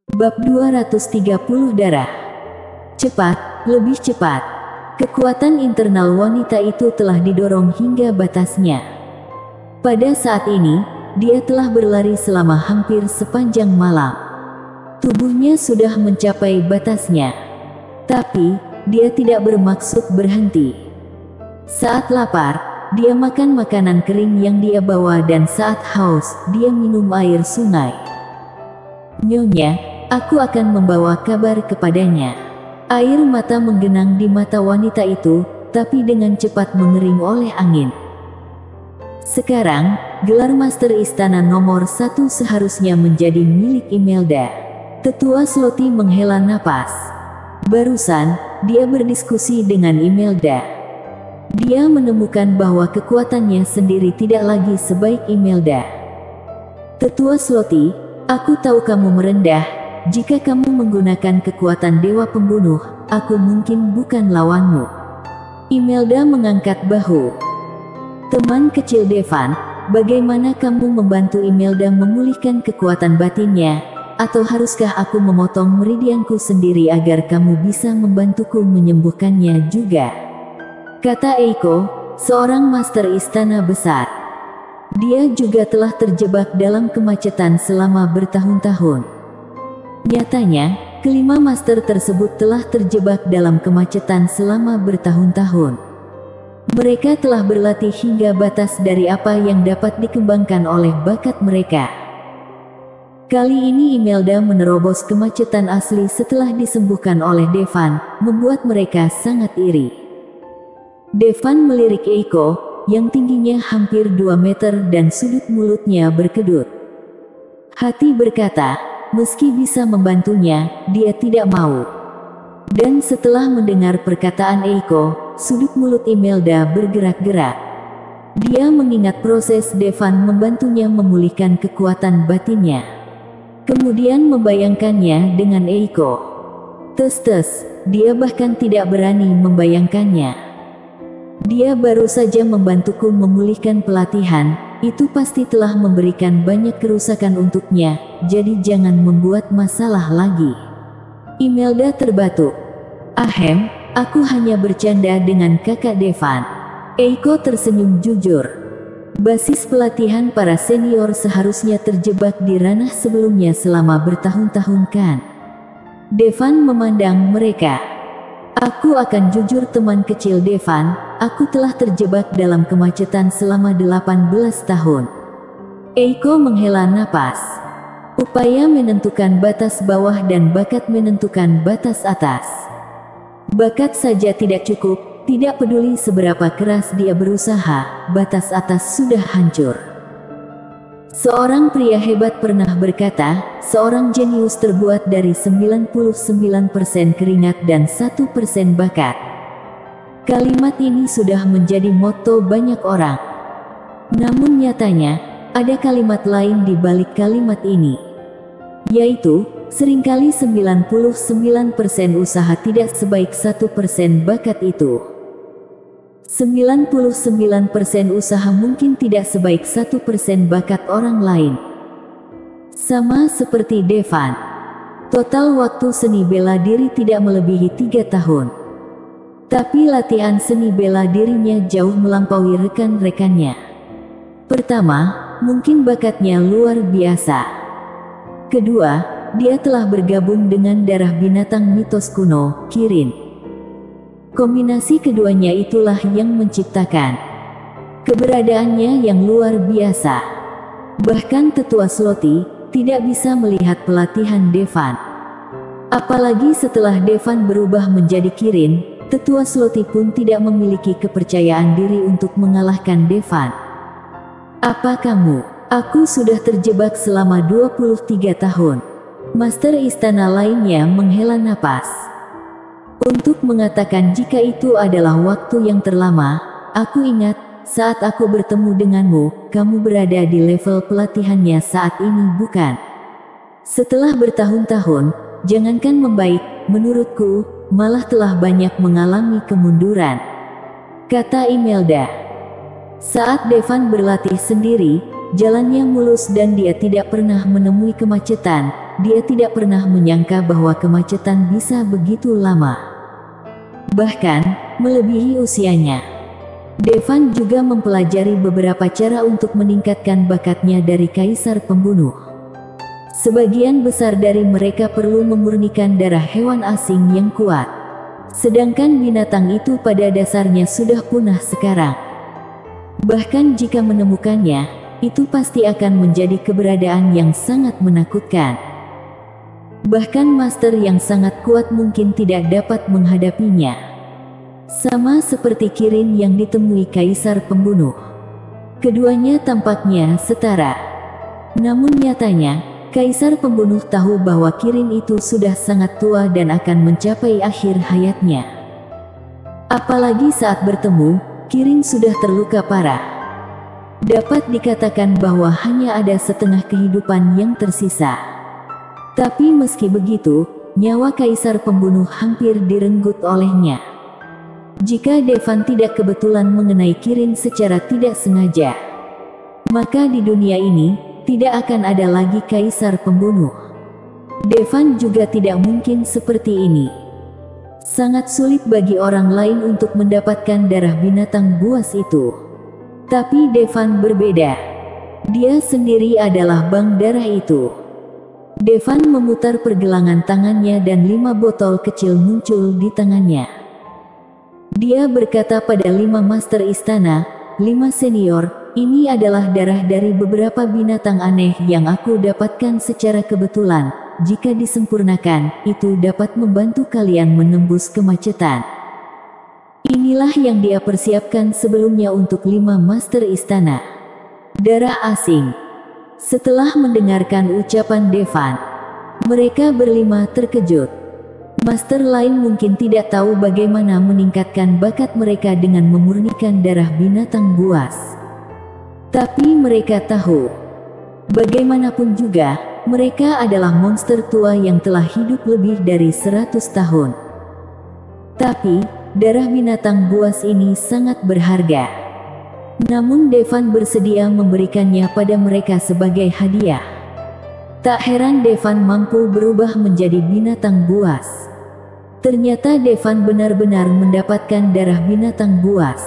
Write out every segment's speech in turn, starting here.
Bab 230 Darah. Cepat, lebih cepat. Kekuatan internal wanita itu telah didorong hingga batasnya. Pada saat ini, dia telah berlari selama hampir sepanjang malam. Tubuhnya sudah mencapai batasnya. Tapi, dia tidak bermaksud berhenti. Saat lapar, dia makan makanan kering yang dia bawa dan saat haus, dia minum air sungai. Nyonya, aku akan membawa kabar kepadanya. Air mata menggenang di mata wanita itu, tapi dengan cepat mengering oleh angin. Sekarang, gelar Master Istana nomor 1 seharusnya menjadi milik Imelda. Tetua Slotty menghela napas. Barusan, dia berdiskusi dengan Imelda. Dia menemukan bahwa kekuatannya sendiri tidak lagi sebaik Imelda. Tetua Slotty, aku tahu kamu merendah. Jika kamu menggunakan kekuatan dewa pembunuh, aku mungkin bukan lawanmu. Imelda mengangkat bahu. Teman kecil Devan, bagaimana kamu membantu Imelda memulihkan kekuatan batinnya? Atau haruskah aku memotong meridianku sendiri agar kamu bisa membantuku menyembuhkannya juga? Kata Eiko, seorang master istana besar. Dia juga telah terjebak dalam kemacetan selama bertahun-tahun. Nyatanya, kelima master tersebut telah terjebak dalam kemacetan selama bertahun-tahun. Mereka telah berlatih hingga batas dari apa yang dapat dikembangkan oleh bakat mereka. Kali ini Imelda menerobos kemacetan asli setelah disembuhkan oleh Devan, membuat mereka sangat iri. Devan melirik Eiko, yang tingginya hampir 2 meter dan sudut mulutnya berkedut. Hati berkata, meski bisa membantunya, dia tidak mau. Dan setelah mendengar perkataan Eiko, sudut mulut Imelda bergerak-gerak. Dia mengingat proses Devan membantunya memulihkan kekuatan batinnya. Kemudian membayangkannya dengan Eiko. Tes-tes, dia bahkan tidak berani membayangkannya. Dia baru saja membantuku memulihkan pelatihan, itu pasti telah memberikan banyak kerusakan untuknya, jadi jangan membuat masalah lagi. Imelda terbatuk. Ahem, aku hanya bercanda dengan kakak Devan. Eiko tersenyum jujur. Basis pelatihan para senior seharusnya terjebak di ranah sebelumnya selama bertahun-tahun kan? Devan memandang mereka. Aku akan jujur teman kecil Devan, aku telah terjebak dalam kemacetan selama 18 tahun. Eiko menghela napas. Upaya menentukan batas bawah dan bakat menentukan batas atas. Bakat saja tidak cukup, tidak peduli seberapa keras dia berusaha, batas atas sudah hancur. Seorang pria hebat pernah berkata, seorang jenius terbuat dari 99% keringat dan 1% bakat. Kalimat ini sudah menjadi motto banyak orang. Namun nyatanya, ada kalimat lain di balik kalimat ini. Yaitu, seringkali 99% usaha tidak sebaik 1% bakat itu. 99% usaha mungkin tidak sebaik 1% bakat orang lain. Sama seperti Devan. Total waktu seni bela diri tidak melebihi 3 tahun. Tapi latihan seni bela dirinya jauh melampaui rekan-rekannya. Pertama, mungkin bakatnya luar biasa. Kedua, dia telah bergabung dengan darah binatang mitos kuno, Kirin. Kombinasi keduanya itulah yang menciptakan keberadaannya yang luar biasa. Bahkan Tetua Slotty tidak bisa melihat pelatihan Devan. Apalagi setelah Devan berubah menjadi Kirin, Tetua Slotty pun tidak memiliki kepercayaan diri untuk mengalahkan Devan. Apa kamu? Aku sudah terjebak selama 23 tahun. Master istana lainnya menghela napas. Untuk mengatakan jika itu adalah waktu yang terlama, aku ingat, saat aku bertemu denganmu, kamu berada di level pelatihannya saat ini bukan? Setelah bertahun-tahun, jangankan membaik, menurutku, malah telah banyak mengalami kemunduran. Kata Imelda. Saat Devan berlatih sendiri, jalannya mulus dan dia tidak pernah menemui kemacetan, dia tidak pernah menyangka bahwa kemacetan bisa begitu lama. Bahkan, melebihi usianya. Devan juga mempelajari beberapa cara untuk meningkatkan bakatnya dari kaisar pembunuh. Sebagian besar dari mereka perlu memurnikan darah hewan asing yang kuat. Sedangkan binatang itu pada dasarnya sudah punah sekarang. Bahkan jika menemukannya, itu pasti akan menjadi keberadaan yang sangat menakutkan. Bahkan master yang sangat kuat mungkin tidak dapat menghadapinya. Sama seperti Kirin yang ditemui kaisar pembunuh. Keduanya tampaknya setara. Namun nyatanya, kaisar pembunuh tahu bahwa Kirin itu sudah sangat tua dan akan mencapai akhir hayatnya. Apalagi saat bertemu, Kirin sudah terluka parah. Dapat dikatakan bahwa hanya ada setengah kehidupan yang tersisa. Tapi meski begitu, nyawa kaisar pembunuh hampir direnggut olehnya. Jika Devan tidak kebetulan mengenai Kirin secara tidak sengaja, maka di dunia ini, tidak akan ada lagi kaisar pembunuh. Devan juga tidak mungkin seperti ini. Sangat sulit bagi orang lain untuk mendapatkan darah binatang buas itu. Tapi Devan berbeda. Dia sendiri adalah bank darah itu. Devan memutar pergelangan tangannya dan 5 botol kecil muncul di tangannya. Dia berkata pada 5 master istana, 5 senior, ini adalah darah dari beberapa binatang aneh yang aku dapatkan secara kebetulan. Jika disempurnakan, itu dapat membantu kalian menembus kemacetan. Inilah yang dia persiapkan sebelumnya untuk 5 master istana. Darah asing. Setelah mendengarkan ucapan Devan, mereka berlima terkejut. Master lain mungkin tidak tahu bagaimana meningkatkan bakat mereka dengan memurnikan darah binatang buas. Tapi mereka tahu. Bagaimanapun juga, mereka adalah monster tua yang telah hidup lebih dari 100 tahun. Tapi, darah binatang buas ini sangat berharga. Namun Devan bersedia memberikannya pada mereka sebagai hadiah. Tak heran Devan mampu berubah menjadi binatang buas. Ternyata Devan benar-benar mendapatkan darah binatang buas.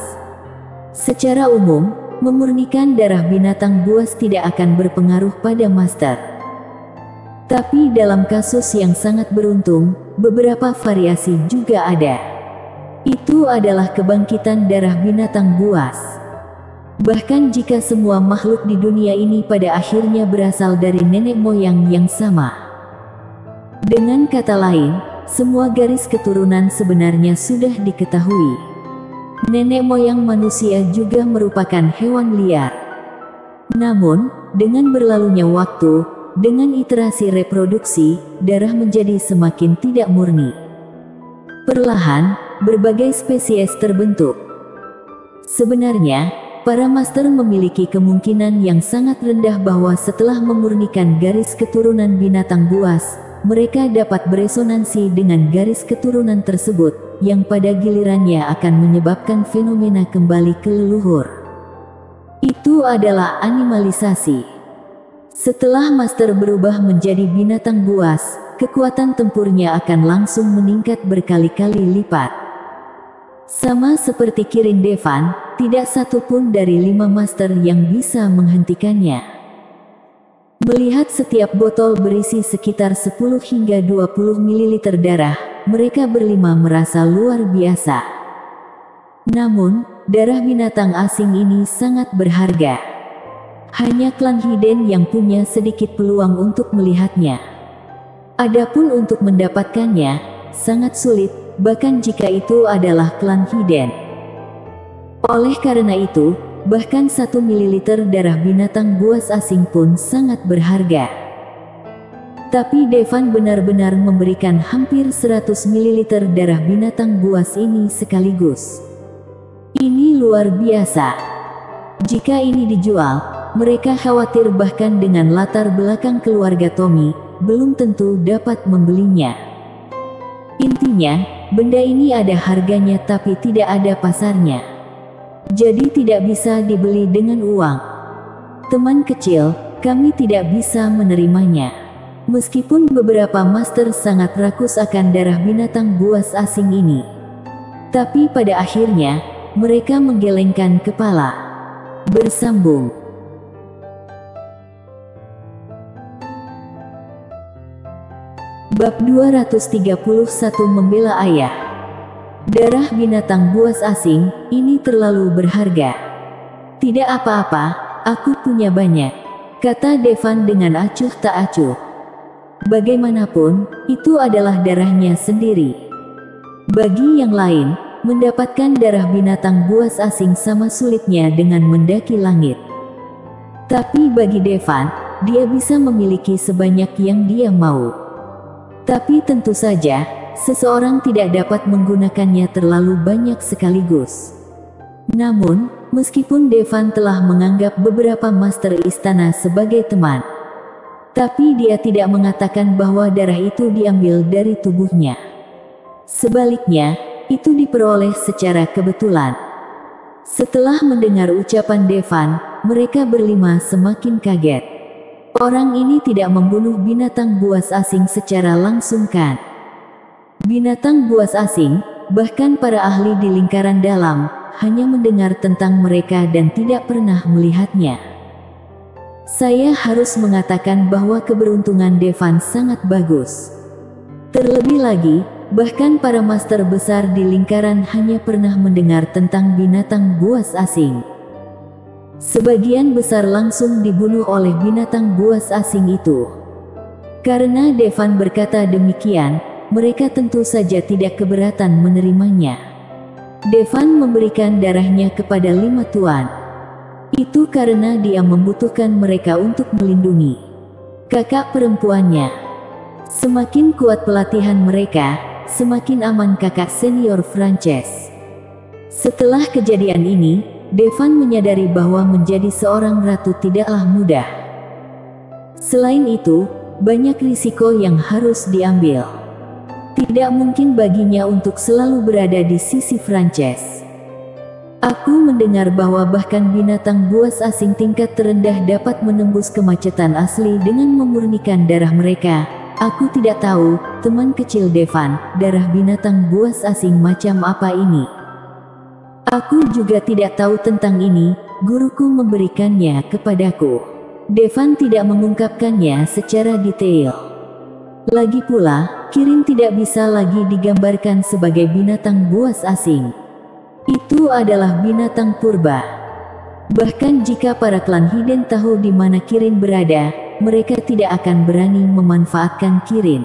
Secara umum, memurnikan darah binatang buas tidak akan berpengaruh pada master. Tapi dalam kasus yang sangat beruntung, beberapa variasi juga ada. Itu adalah kebangkitan darah binatang buas. Bahkan jika semua makhluk di dunia ini pada akhirnya berasal dari nenek moyang yang sama. Dengan kata lain, semua garis keturunan sebenarnya sudah diketahui. Nenek moyang manusia juga merupakan hewan liar. Namun, dengan berlalunya waktu, dengan iterasi reproduksi, darah menjadi semakin tidak murni. Perlahan, berbagai spesies terbentuk. Sebenarnya, para master memiliki kemungkinan yang sangat rendah bahwa setelah memurnikan garis keturunan binatang buas, mereka dapat beresonansi dengan garis keturunan tersebut, yang pada gilirannya akan menyebabkan fenomena kembali ke leluhur. Itu adalah animalisasi. Setelah master berubah menjadi binatang buas, kekuatan tempurnya akan langsung meningkat berkali-kali lipat. Sama seperti Kirin Devan, tidak satu pun dari 5 master yang bisa menghentikannya. Melihat setiap botol berisi sekitar 10 hingga 20 ml darah, mereka berlima merasa luar biasa. Namun, darah binatang asing ini sangat berharga. Hanya klan Hiden yang punya sedikit peluang untuk melihatnya. Adapun untuk mendapatkannya, sangat sulit, bahkan jika itu adalah klan Hiden. Oleh karena itu, bahkan 1 ml darah binatang buas asing pun sangat berharga. Tapi Devan benar-benar memberikan hampir 100 ml darah binatang buas ini sekaligus. Ini luar biasa. Jika ini dijual, mereka khawatir bahkan dengan latar belakang keluarga Tommy, belum tentu dapat membelinya. Intinya, benda ini ada harganya tapi tidak ada pasarnya. Jadi tidak bisa dibeli dengan uang. Teman kecil, kami tidak bisa menerimanya. Meskipun beberapa master sangat rakus akan darah binatang buas asing ini, tapi pada akhirnya, mereka menggelengkan kepala. Bersambung. Bab 231 Membela Ayah. Darah binatang buas asing, ini terlalu berharga. Tidak apa-apa, aku punya banyak, kata Devan dengan acuh tak acuh. Bagaimanapun, itu adalah darahnya sendiri. Bagi yang lain, mendapatkan darah binatang buas asing sama sulitnya dengan mendaki langit. Tapi bagi Devan, dia bisa memiliki sebanyak yang dia mau. Tapi tentu saja, seseorang tidak dapat menggunakannya terlalu banyak sekaligus. Namun, meskipun Devan telah menganggap beberapa master istana sebagai teman, tapi dia tidak mengatakan bahwa darah itu diambil dari tubuhnya. Sebaliknya, itu diperoleh secara kebetulan. Setelah mendengar ucapan Devan, mereka berlima semakin kaget. Orang ini tidak membunuh binatang buas asing secara langsung kan? Binatang buas asing, bahkan para ahli di lingkaran dalam, hanya mendengar tentang mereka dan tidak pernah melihatnya. Saya harus mengatakan bahwa keberuntungan Devan sangat bagus. Terlebih lagi, bahkan para master besar di lingkaran hanya pernah mendengar tentang binatang buas asing. Sebagian besar langsung dibunuh oleh binatang buas asing itu. Karena Devan berkata demikian, mereka tentu saja tidak keberatan menerimanya. Devan memberikan darahnya kepada 5 tuan. Itu karena dia membutuhkan mereka untuk melindungi kakak perempuannya. Semakin kuat pelatihan mereka, semakin aman kakak senior Frances. Setelah kejadian ini, Devan menyadari bahwa menjadi seorang ratu tidaklah mudah. Selain itu, banyak risiko yang harus diambil. Tidak mungkin baginya untuk selalu berada di sisi Frances. Aku mendengar bahwa bahkan binatang buas asing tingkat terendah dapat menembus kemacetan asli dengan memurnikan darah mereka. Aku tidak tahu, teman kecil Devan, darah binatang buas asing macam apa ini. Aku juga tidak tahu tentang ini, guruku memberikannya kepadaku. Devan tidak mengungkapkannya secara detail. Lagi pula, Kirin tidak bisa lagi digambarkan sebagai binatang buas asing. Itu adalah binatang purba. Bahkan jika para klan Hiden tahu di mana Kirin berada, mereka tidak akan berani memanfaatkan Kirin.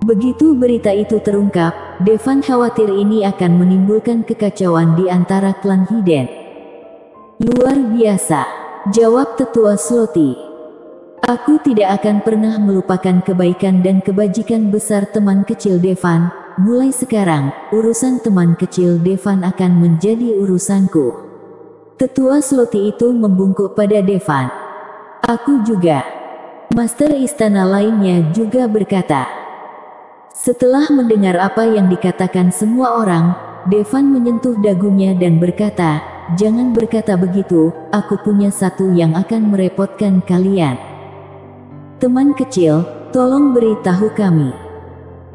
Begitu berita itu terungkap, Devan khawatir ini akan menimbulkan kekacauan di antara klan Hiden. Luar biasa, jawab Tetua Sloti. Aku tidak akan pernah melupakan kebaikan dan kebajikan besar teman kecil Devan. Mulai sekarang, urusan teman kecil Devan akan menjadi urusanku. Tetua Sloti itu membungkuk pada Devan. Aku juga. Master istana lainnya juga berkata. Setelah mendengar apa yang dikatakan semua orang, Devan menyentuh dagunya dan berkata, "Jangan berkata begitu, aku punya satu yang akan merepotkan kalian. Teman kecil, tolong beritahu kami."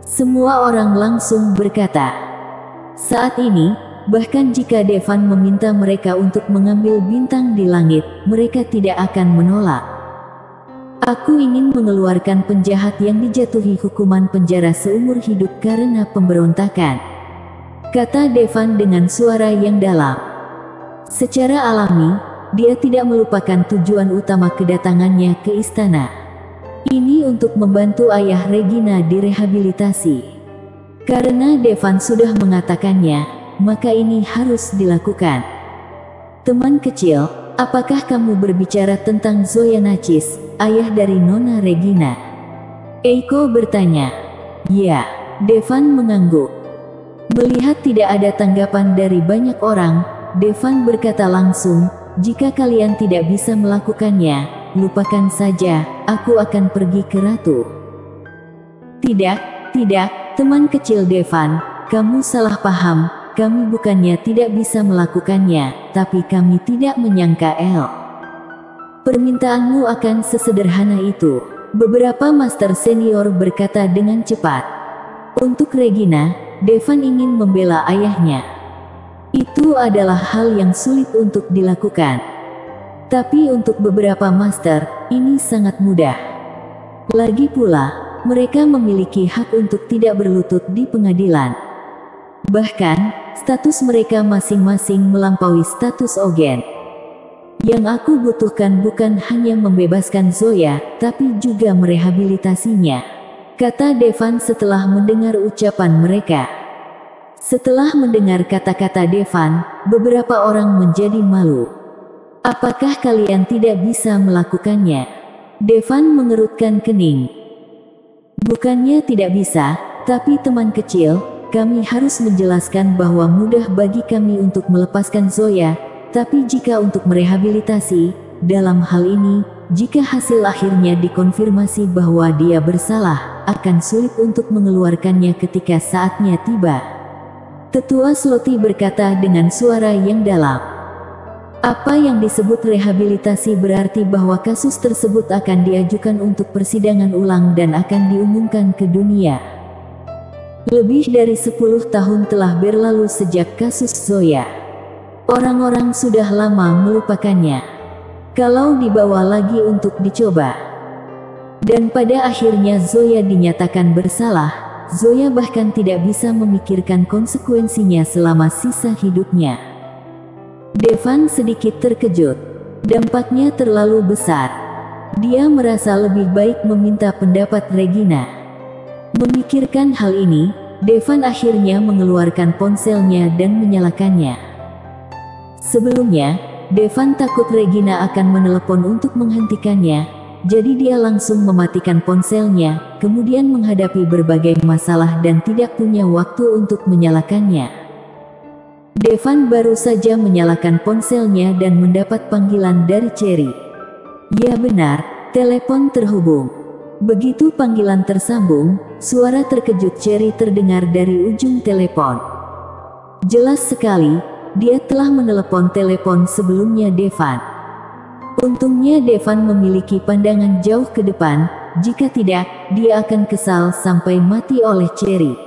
Semua orang langsung berkata. Saat ini, bahkan jika Devan meminta mereka untuk mengambil bintang di langit, mereka tidak akan menolak. Aku ingin mengeluarkan penjahat yang dijatuhi hukuman penjara seumur hidup karena pemberontakan, kata Devan dengan suara yang dalam. Secara alami, dia tidak melupakan tujuan utama kedatangannya ke istana. Ini untuk membantu ayah Regina direhabilitasi. Karena Devan sudah mengatakannya, maka ini harus dilakukan. Teman kecil, apakah kamu berbicara tentang Zoya Nacis, ayah dari Nona Regina? Eiko bertanya. Ya, Devan mengangguk. Melihat tidak ada tanggapan dari banyak orang, Devan berkata langsung, jika kalian tidak bisa melakukannya, lupakan saja, aku akan pergi ke ratu. Tidak, teman kecil Devan, kamu salah paham, kami bukannya tidak bisa melakukannya, tapi kami tidak menyangka permintaanmu akan sesederhana itu. beberapa master senior berkata dengan cepat. Untuk Regina, Devan ingin membela ayahnya. Itu adalah hal yang sulit untuk dilakukan. Tapi untuk beberapa master, ini sangat mudah. Lagi pula, mereka memiliki hak untuk tidak berlutut di pengadilan. Bahkan, status mereka masing-masing melampaui status Ogen. Yang aku butuhkan bukan hanya membebaskan Zoya, tapi juga merehabilitasinya, kata Devan setelah mendengar ucapan mereka. Setelah mendengar kata-kata Devan, beberapa orang menjadi malu. Apakah kalian tidak bisa melakukannya? Devan mengerutkan kening. Bukannya tidak bisa, tapi teman kecil, kami harus menjelaskan bahwa mudah bagi kami untuk melepaskan Zoya. Tapi jika untuk merehabilitasi, dalam hal ini, jika hasil akhirnya dikonfirmasi bahwa dia bersalah, akan sulit untuk mengeluarkannya ketika saatnya tiba. Tetua Sloti berkata dengan suara yang dalam. Apa yang disebut rehabilitasi berarti bahwa kasus tersebut akan diajukan untuk persidangan ulang dan akan diumumkan ke dunia. Lebih dari 10 tahun telah berlalu sejak kasus Zoya. Orang-orang sudah lama melupakannya. Kalau dibawa lagi untuk dicoba. Dan pada akhirnya Zoya dinyatakan bersalah, Zoya bahkan tidak bisa memikirkan konsekuensinya selama sisa hidupnya. Devan sedikit terkejut. Dampaknya terlalu besar. Dia merasa lebih baik meminta pendapat Regina. Memikirkan hal ini, Devan akhirnya mengeluarkan ponselnya dan menyalakannya. Sebelumnya, Devan takut Regina akan menelepon untuk menghentikannya, jadi dia langsung mematikan ponselnya, kemudian menghadapi berbagai masalah dan tidak punya waktu untuk menyalakannya. Devan baru saja menyalakan ponselnya dan mendapat panggilan dari Cherry. Ya benar, telepon terhubung. Begitu panggilan tersambung, suara terkejut Cherry terdengar dari ujung telepon. Jelas sekali, dia telah menelepon telepon sebelumnya Devan. Untungnya Devan memiliki pandangan jauh ke depan, jika tidak, dia akan kesal sampai mati oleh Cherry.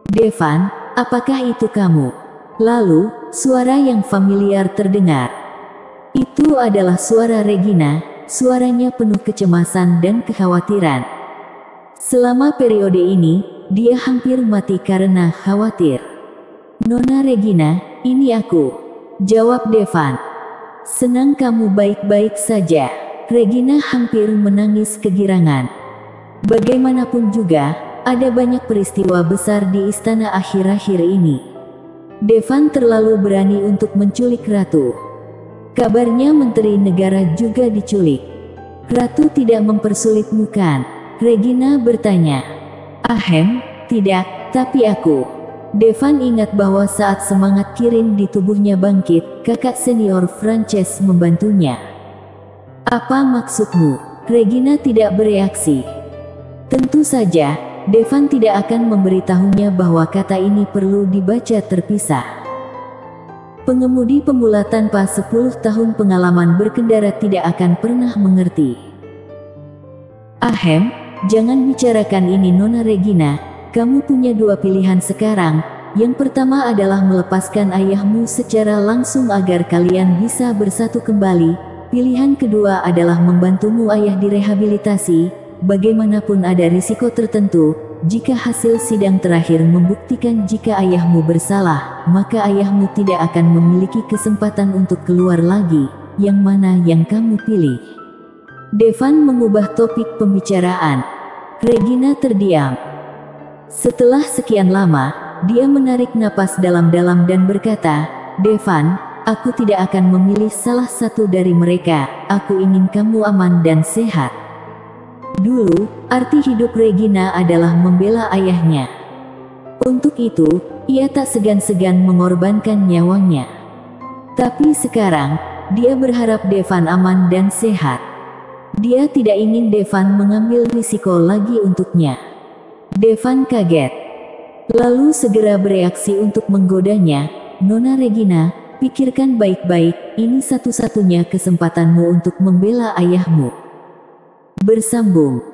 Devan, apakah itu kamu? Lalu, suara yang familiar terdengar. Itu adalah suara Regina, suaranya penuh kecemasan dan kekhawatiran. Selama periode ini, dia hampir mati karena khawatir. Nona Regina, ini aku, jawab Devan. Senang kamu baik-baik saja. Regina hampir menangis kegirangan. Bagaimanapun juga, ada banyak peristiwa besar di istana akhir-akhir ini. Devan terlalu berani untuk menculik ratu. Kabarnya menteri negara juga diculik. Ratu tidak mempersulitmu kan? Regina bertanya. Ahem, tidak, tapi aku. Devan ingat bahwa saat semangat Kirin di tubuhnya bangkit, kakak senior Frances membantunya. Apa maksudmu? Regina tidak bereaksi. Tentu saja, Devan tidak akan memberitahunya bahwa kata ini perlu dibaca terpisah. Pengemudi pemula tanpa 10 tahun pengalaman berkendara tidak akan pernah mengerti. Ahem, jangan bicarakan ini Nona Regina. Kamu punya dua pilihan sekarang. Yang pertama adalah melepaskan ayahmu secara langsung agar kalian bisa bersatu kembali. Pilihan kedua adalah membantumu ayah direhabilitasi. Bagaimanapun ada risiko tertentu. Jika hasil sidang terakhir membuktikan jika ayahmu bersalah, maka ayahmu tidak akan memiliki kesempatan untuk keluar lagi. Yang mana yang kamu pilih? Devan mengubah topik pembicaraan. Regina terdiam. Setelah sekian lama, dia menarik napas dalam-dalam dan berkata, Devan, aku tidak akan memilih salah satu dari mereka, aku ingin kamu aman dan sehat. Dulu, arti hidup Regina adalah membela ayahnya. Untuk itu, ia tak segan-segan mengorbankan nyawanya. Tapi sekarang, dia berharap Devan aman dan sehat. Dia tidak ingin Devan mengambil risiko lagi untuknya. Devan kaget. Lalu segera bereaksi untuk menggodanya, Nona Regina, pikirkan baik-baik, ini satu-satunya kesempatanmu untuk membela ayahmu. Bersambung.